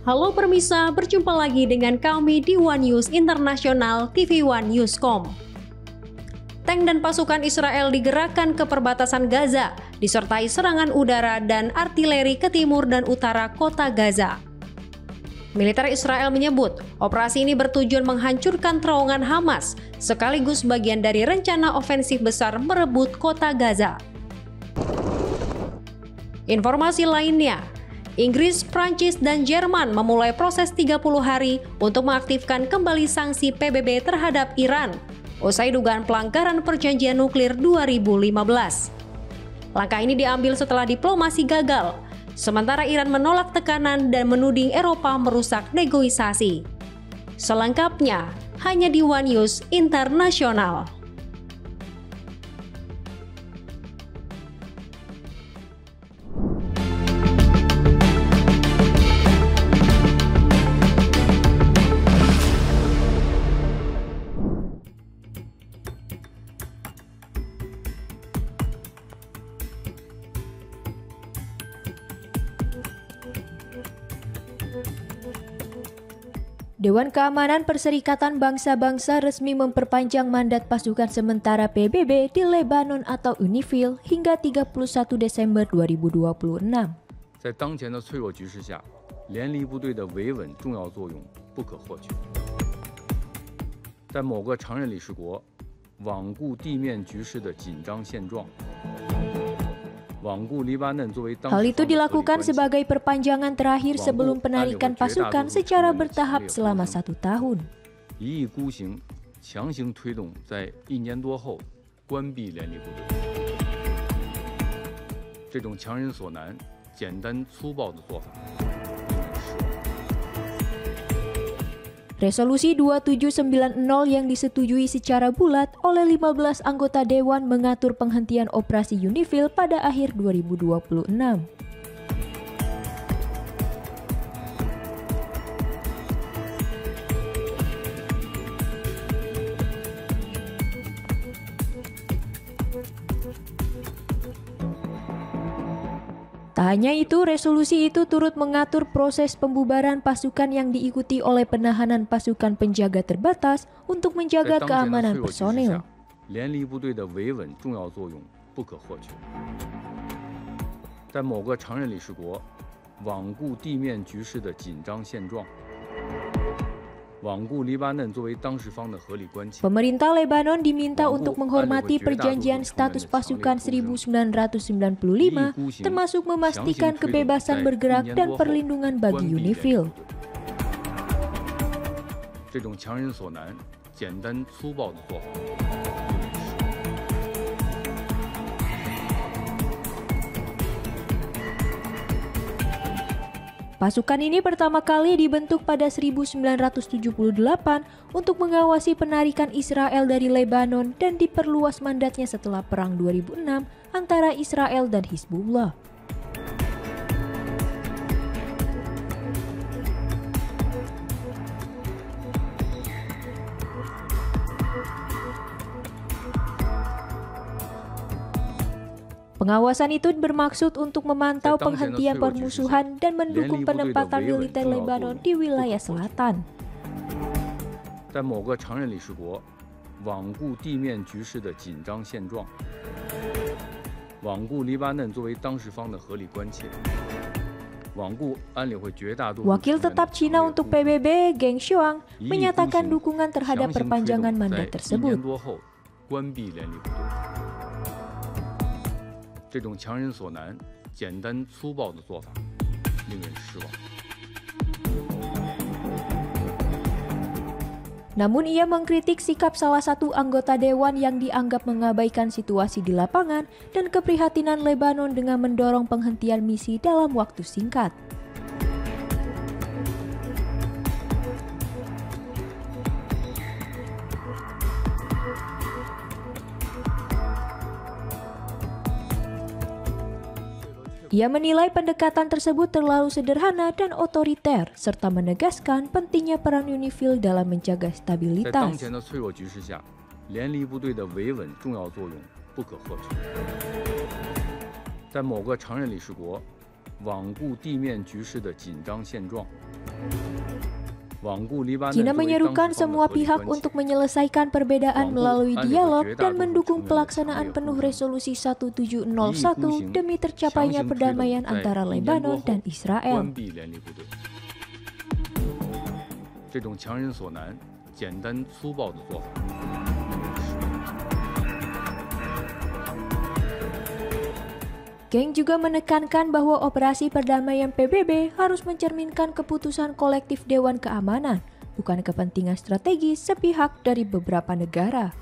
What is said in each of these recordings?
Halo permisa, berjumpa lagi dengan kami di One News Internasional TV One Newscom. Tank dan pasukan Israel digerakkan ke perbatasan Gaza, disertai serangan udara dan artileri ke timur dan utara kota Gaza. Militer Israel menyebut, operasi ini bertujuan menghancurkan terowongan Hamas, sekaligus bagian dari rencana ofensif besar merebut kota Gaza. Informasi lainnya, Inggris, Prancis, dan Jerman memulai proses 30 hari untuk mengaktifkan kembali sanksi PBB terhadap Iran usai dugaan pelanggaran perjanjian nuklir 2015. Langkah ini diambil setelah diplomasi gagal, sementara Iran menolak tekanan dan menuding Eropa merusak negosiasi. Selengkapnya hanya di One News Internasional. Dewan Keamanan Perserikatan Bangsa-Bangsa resmi memperpanjang mandat pasukan sementara PBB di Lebanon atau UNIFIL hingga 31 Desember 2026. 在当前的脆弱局势下，联离部队的维稳重要作用不可或缺。在某个常任理事国罔顾地面局势的紧张现状。 Hal itu dilakukan sebagai perpanjangan terakhir sebelum penarikan pasukan secara bertahap selama 1 tahun. 一意孤行，强行推动在1年多后关闭联立部队。这种强人所难、简单粗暴的做法。 Resolusi 2790 yang disetujui secara bulat oleh 15 anggota Dewan mengatur penghentian operasi UNIFIL pada akhir 2026. Tak hanya itu, resolusi itu turut mengatur proses pembubaran pasukan yang diikuti oleh penahanan pasukan penjaga terbatas untuk menjaga keamanan personil. 联离部队的维稳重要作用不可或缺。在某个常任理事国罔顾地面局势的紧张现状。 Pemerintah Lebanon diminta untuk menghormati perjanjian status pasukan 1995, termasuk memastikan kebebasan bergerak dan perlindungan bagi UNIFIL. Pasukan ini pertama kali dibentuk pada 1978 untuk mengawasi penarikan Israel dari Lebanon dan diperluas mandatnya setelah Perang 2006 antara Israel dan Hizbullah. Pengawasan itu bermaksud untuk memantau penghentian permusuhan dan mendukung penempatan militer Lebanon di wilayah selatan. Wakil tetap Cina untuk PBB, Geng Shuang, menyatakan dukungan terhadap perpanjangan mandat tersebut. 这种强人所难、简单粗暴的做法令人失望。 Namun ia mengkritik sikap salah satu anggota dewan yang dianggap mengabaikan situasi di lapangan dan keprihatinan Lebanon dengan mendorong penghentian misi dalam waktu singkat. Ia menilai pendekatan tersebut terlalu sederhana dan otoriter, serta menegaskan pentingnya peran UNIFIL dalam menjaga stabilitas. 联离部队的维稳重要作用不可或缺。在某个常任理事国罔顾地面局势的紧张现状。China menyerukan semua pihak untuk menyelesaikan perbedaan melalui dialog dan mendukung pelaksanaan penuh resolusi 1701 demi tercapainya perdamaian antara Lebanon dan Israel. Geng juga menekankan bahwa operasi perdamaian PBB harus mencerminkan keputusan kolektif Dewan Keamanan, bukan kepentingan strategis sepihak dari beberapa negara.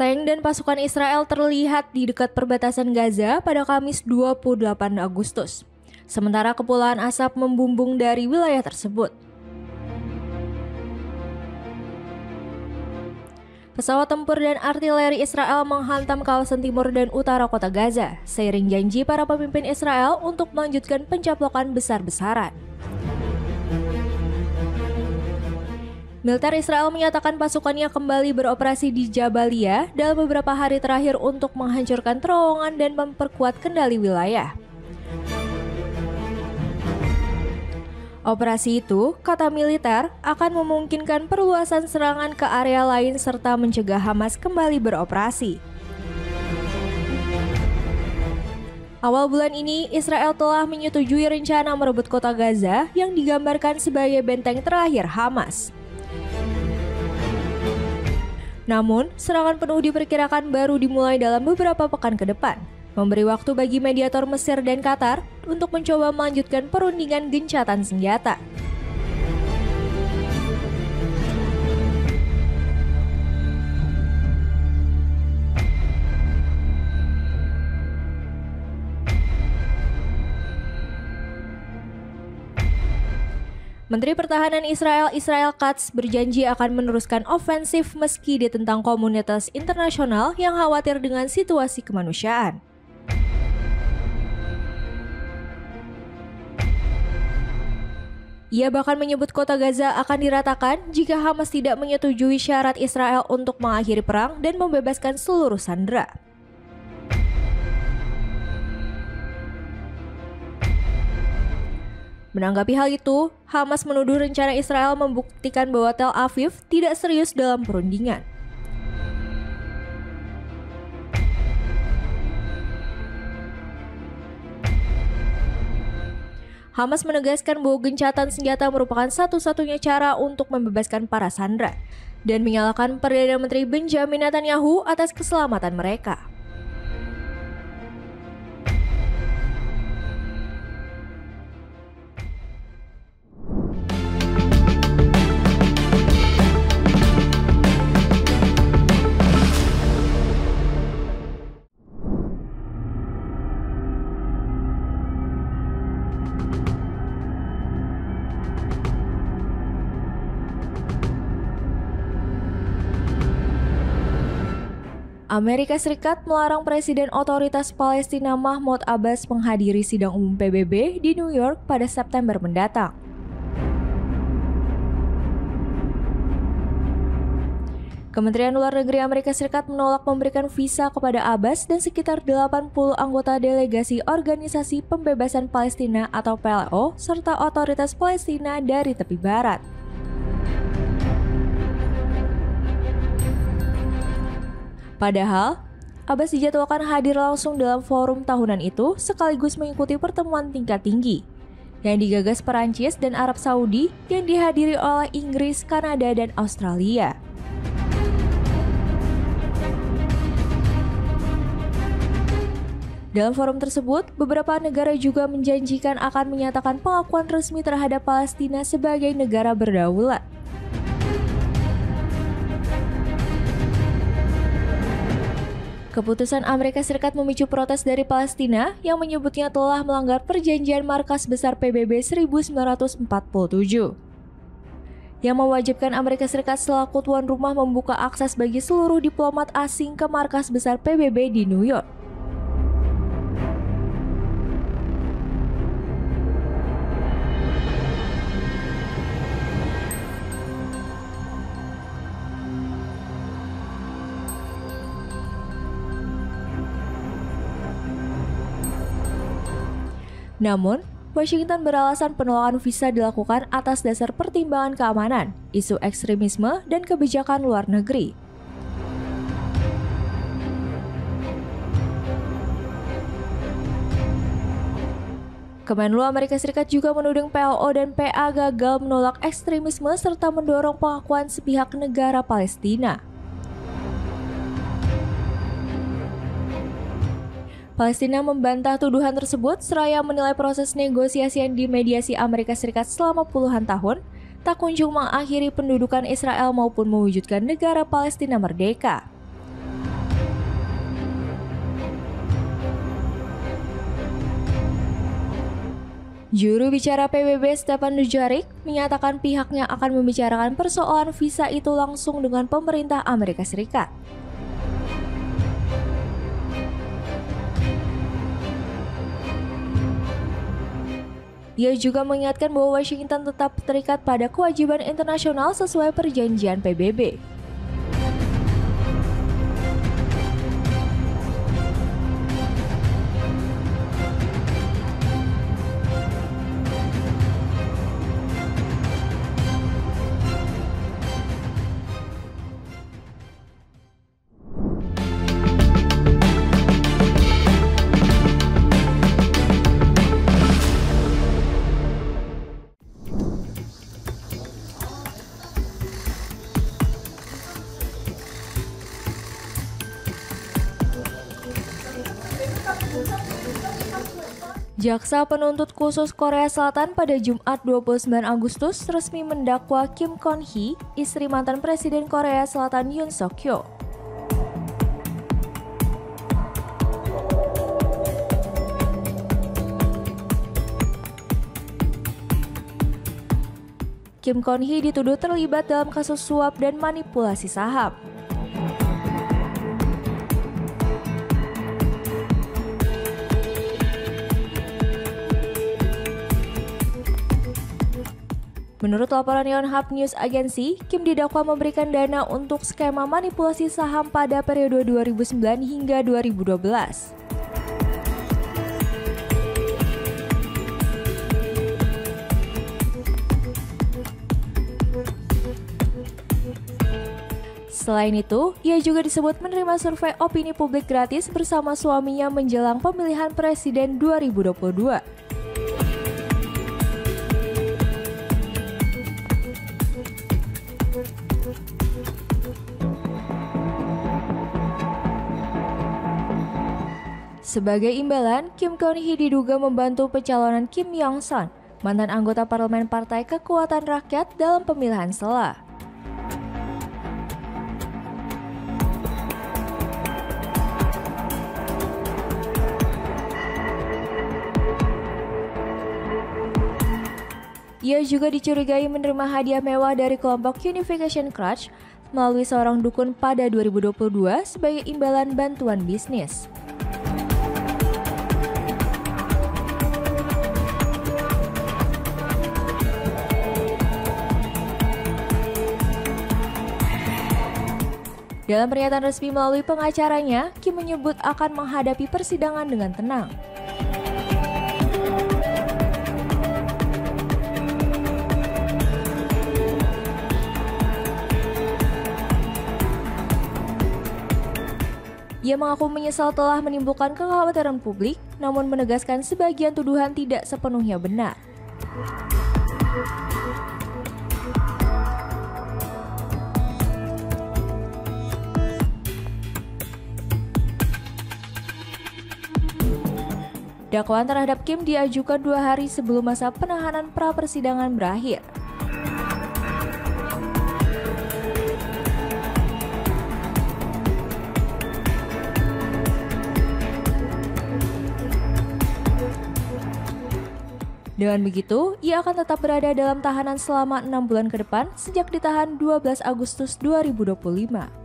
Tank dan pasukan Israel terlihat di dekat perbatasan Gaza pada Kamis 28 Agustus. Sementara kepulan asap membumbung dari wilayah tersebut. Pesawat tempur dan artileri Israel menghantam kawasan timur dan utara kota Gaza, seiring janji para pemimpin Israel untuk melanjutkan pencaplokan besar-besaran. Militer Israel menyatakan pasukannya kembali beroperasi di Jabalia dalam beberapa hari terakhir untuk menghancurkan terowongan dan memperkuat kendali wilayah. Operasi itu, kata militer, akan memungkinkan perluasan serangan ke area lain serta mencegah Hamas kembali beroperasi. Awal bulan ini, Israel telah menyetujui rencana merebut kota Gaza yang digambarkan sebagai benteng terakhir Hamas. Namun, serangan penuh diperkirakan baru dimulai dalam beberapa pekan ke depan, memberi waktu bagi mediator Mesir dan Qatar untuk mencoba melanjutkan perundingan gencatan senjata. Menteri Pertahanan Israel, Israel Katz, berjanji akan meneruskan ofensif meski ditentang komunitas internasional yang khawatir dengan situasi kemanusiaan. Ia bahkan menyebut kota Gaza akan diratakan jika Hamas tidak menyetujui syarat Israel untuk mengakhiri perang dan membebaskan seluruh sandera. Menanggapi hal itu, Hamas menuduh rencana Israel membuktikan bahwa Tel Aviv tidak serius dalam perundingan. Hamas menegaskan bahwa gencatan senjata merupakan satu-satunya cara untuk membebaskan para sandera dan menyalahkan Perdana Menteri Benjamin Netanyahu atas keselamatan mereka. Amerika Serikat melarang Presiden Otoritas Palestina Mahmoud Abbas menghadiri sidang umum PBB di New York pada September mendatang. Kementerian Luar Negeri Amerika Serikat menolak memberikan visa kepada Abbas dan sekitar 80 anggota delegasi Organisasi Pembebasan Palestina atau PLO serta Otoritas Palestina dari tepi barat. Padahal, Abbas dijadwalkan hadir langsung dalam forum tahunan itu sekaligus mengikuti pertemuan tingkat tinggi yang digagas Perancis dan Arab Saudi yang dihadiri oleh Inggris, Kanada, dan Australia. Dalam forum tersebut, beberapa negara juga menjanjikan akan menyatakan pengakuan resmi terhadap Palestina sebagai negara berdaulat. Keputusan Amerika Serikat memicu protes dari Palestina yang menyebutnya telah melanggar perjanjian Markas Besar PBB 1947 yang mewajibkan Amerika Serikat selaku tuan rumah membuka akses bagi seluruh diplomat asing ke Markas Besar PBB di New York. Namun, Washington beralasan penolakan visa dilakukan atas dasar pertimbangan keamanan, isu ekstremisme, dan kebijakan luar negeri. Kemenlu Amerika Serikat juga menuding PLO dan PA gagal menolak ekstremisme serta mendorong pengakuan sepihak negara Palestina. Palestina membantah tuduhan tersebut seraya menilai proses negosiasi yang dimediasi Amerika Serikat selama puluhan tahun tak kunjung mengakhiri pendudukan Israel maupun mewujudkan negara Palestina merdeka. Juru bicara PBB Stephane Dujarric menyatakan pihaknya akan membicarakan persoalan visa itu langsung dengan pemerintah Amerika Serikat. Ia juga mengingatkan bahwa Washington tetap terikat pada kewajiban internasional sesuai perjanjian PBB. Jaksa penuntut khusus Korea Selatan pada Jumat 29 Agustus resmi mendakwa Kim Kon-hee, istri mantan Presiden Korea Selatan Yoon Suk-yeol. Kim Kon-hee dituduh terlibat dalam kasus suap dan manipulasi saham. Menurut laporan Yonhap News Agency, Kim didakwa memberikan dana untuk skema manipulasi saham pada periode 2009 hingga 2012. Selain itu, ia juga disebut menerima survei opini publik gratis bersama suaminya menjelang pemilihan presiden 2022. Sebagai imbalan, Kim Kon-hee diduga membantu pencalonan Kim Yong-son, mantan anggota parlemen Partai Kekuatan Rakyat dalam pemilihan sela. Ia juga dicurigai menerima hadiah mewah dari kelompok Unification Crutch melalui seorang dukun pada 2022 sebagai imbalan bantuan bisnis. Dalam pernyataan resmi melalui pengacaranya, Kim menyebut akan menghadapi persidangan dengan tenang. Ia mengaku menyesal telah menimbulkan kekhawatiran publik, namun menegaskan sebagian tuduhan tidak sepenuhnya benar. Dakwaan terhadap Kim diajukan 2 hari sebelum masa penahanan pra-persidangan berakhir. Dengan begitu, ia akan tetap berada dalam tahanan selama 6 bulan ke depan sejak ditahan 12 Agustus 2025.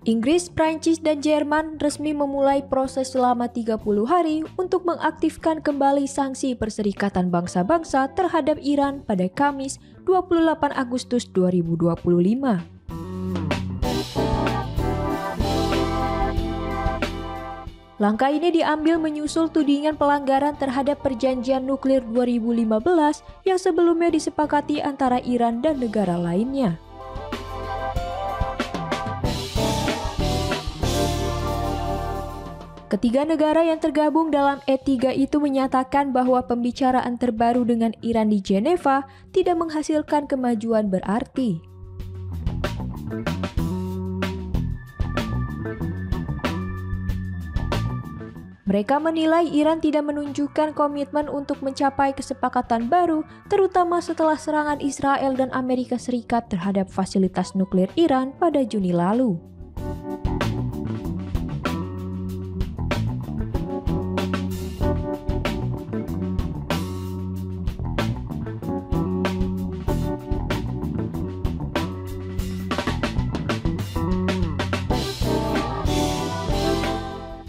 Inggris, Prancis, dan Jerman resmi memulai proses selama 30 hari untuk mengaktifkan kembali sanksi Perserikatan Bangsa-Bangsa terhadap Iran pada Kamis 28 Agustus 2025. Langkah ini diambil menyusul tudingan pelanggaran terhadap Perjanjian Nuklir 2015 yang sebelumnya disepakati antara Iran dan negara lainnya. Ketiga negara yang tergabung dalam E3 itu menyatakan bahwa pembicaraan terbaru dengan Iran di Jeneva tidak menghasilkan kemajuan berarti. Mereka menilai Iran tidak menunjukkan komitmen untuk mencapai kesepakatan baru, terutama setelah serangan Israel dan Amerika Serikat terhadap fasilitas nuklir Iran pada Juni lalu.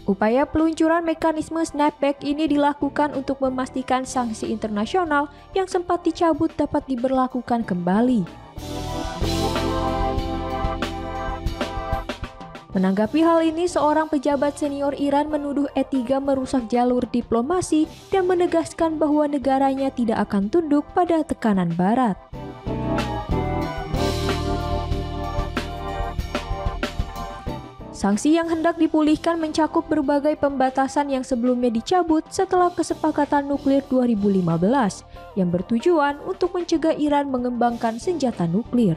Upaya peluncuran mekanisme snapback ini dilakukan untuk memastikan sanksi internasional yang sempat dicabut dapat diberlakukan kembali. Menanggapi hal ini, seorang pejabat senior Iran menuduh E3 merusak jalur diplomasi dan menegaskan bahwa negaranya tidak akan tunduk pada tekanan Barat. Sanksi yang hendak dipulihkan mencakup berbagai pembatasan yang sebelumnya dicabut setelah kesepakatan nuklir 2015 yang bertujuan untuk mencegah Iran mengembangkan senjata nuklir.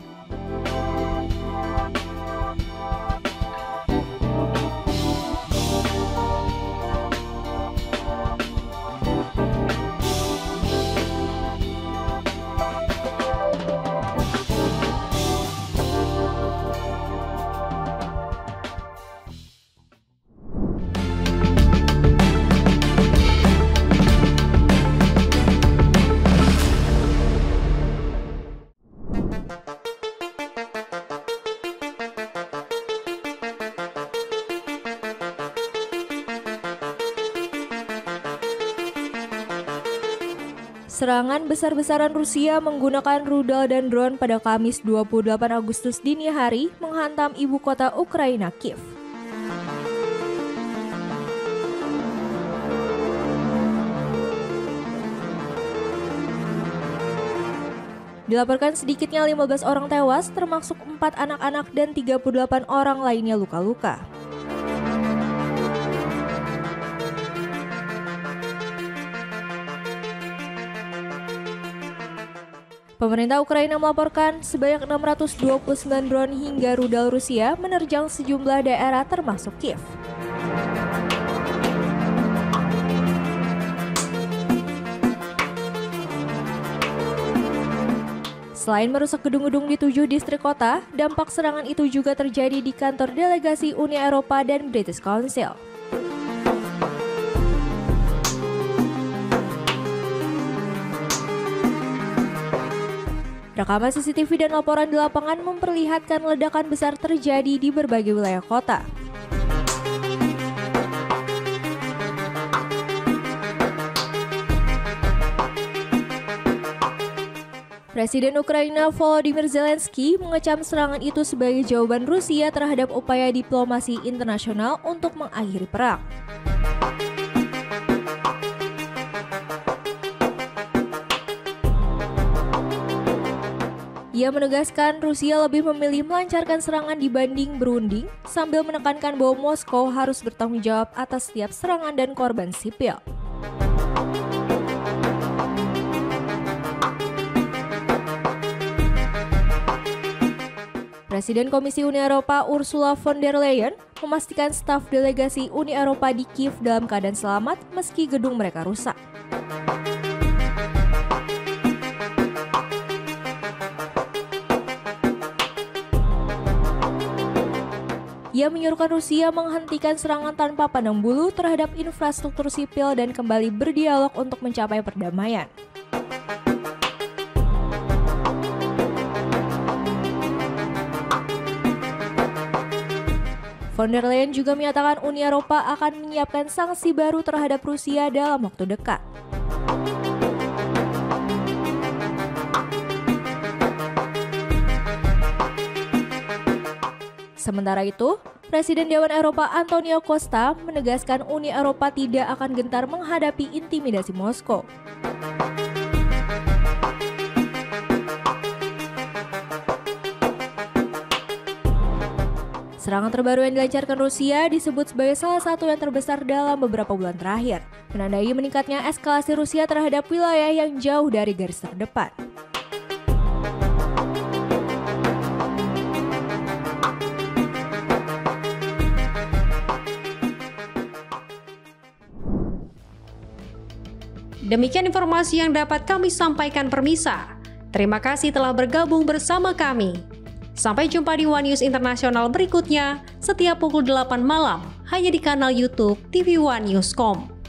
Serangan besar-besaran Rusia menggunakan rudal dan drone pada Kamis 28 Agustus dini hari menghantam ibu kota Ukraina, Kiev. Dilaporkan sedikitnya 15 orang tewas, termasuk 4 anak-anak dan 38 orang lainnya luka-luka. Pemerintah Ukraina melaporkan sebanyak 629 drone hingga rudal Rusia menerjang sejumlah daerah termasuk Kiev. Selain merusak gedung-gedung di 7 distrik kota, dampak serangan itu juga terjadi di kantor delegasi Uni Eropa dan British Council. Rekaman CCTV dan laporan di lapangan memperlihatkan ledakan besar terjadi di berbagai wilayah kota. Presiden Ukraina Volodymyr Zelensky mengecam serangan itu sebagai jawaban Rusia terhadap upaya diplomasi internasional untuk mengakhiri perang. Ia menegaskan Rusia lebih memilih melancarkan serangan dibanding berunding, sambil menekankan bahwa Moskow harus bertanggung jawab atas setiap serangan dan korban sipil. Presiden Komisi Uni Eropa Ursula von der Leyen memastikan staf delegasi Uni Eropa di Kiev dalam keadaan selamat meski gedung mereka rusak. Ia menyuruhkan Rusia menghentikan serangan tanpa pandang bulu terhadap infrastruktur sipil dan kembali berdialog untuk mencapai perdamaian. Von der Leyen juga menyatakan Uni Eropa akan menyiapkan sanksi baru terhadap Rusia dalam waktu dekat. Sementara itu, Presiden Dewan Eropa Antonio Costa menegaskan Uni Eropa tidak akan gentar menghadapi intimidasi Moskow. Serangan terbaru yang dilancarkan Rusia disebut sebagai salah satu yang terbesar dalam beberapa bulan terakhir, menandai meningkatnya eskalasi Rusia terhadap wilayah yang jauh dari garis terdepan. Demikian informasi yang dapat kami sampaikan Permisa. Terima kasih telah bergabung bersama kami. Sampai jumpa di One News Internasional berikutnya setiap pukul 8 malam hanya di kanal YouTube TV One Newscom.